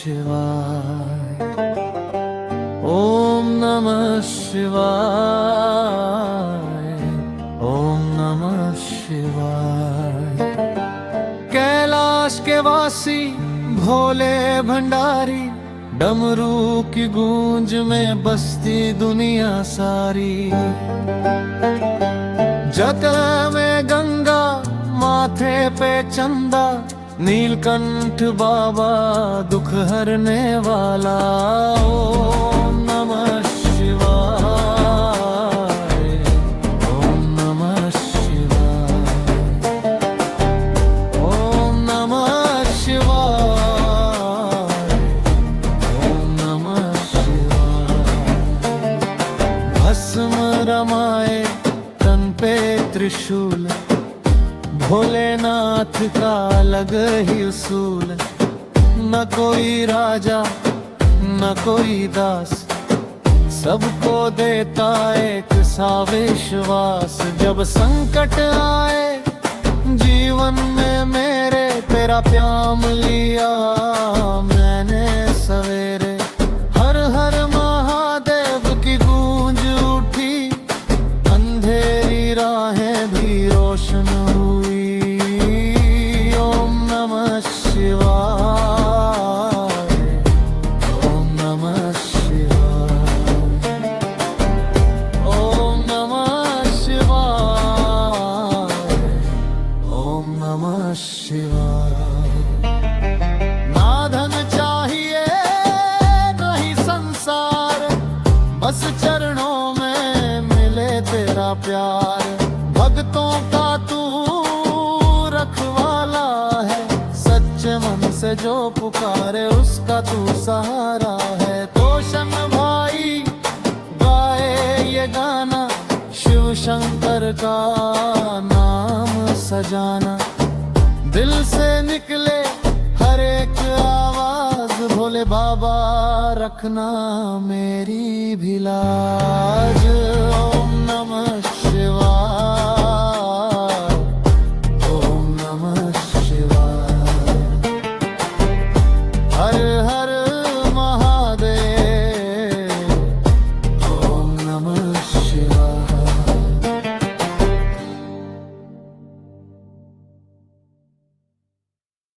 शिवाय, ओम नमः शिवाय, ओम नमः शिवाय। कैलाश के वासी भोले भंडारी, डमरू की गूंज में बसती दुनिया सारी। जटा में गंगा, माथे पे चंदा, नीलकंठ बाबा दुख हरने वाला। ओम नमः शिवाय, ओम नमः शिवाय, ओम नमः शिवाय, ओम नमः शिवाय। भस्म रमाए तन पे त्रिशूल, भोलेनाथ का अलग ही उसूल। न कोई राजा न कोई दास, सबको देता एक सा विश्वास। जब संकट आए जीवन में मेरे, तेरा प्याम लिया मैंने सवेरे। हर हर महादेव की गूंज उठी, अंधेरी राहें भी रोशन हुई। ना धन चाहिए नहीं संसार, बस चरणों में मिले तेरा प्यार। भक्तों का तू रखवाला है, सच्चे मन से जो पुकारे उसका तू सहारा है। तोशन भाई गाए ये गाना, शिव शंकर का नाम सजाना। दिल से निकले हर एक आवाज, भोले बाबा रखना मेरी भी लाज। ओम नमः शिवाय।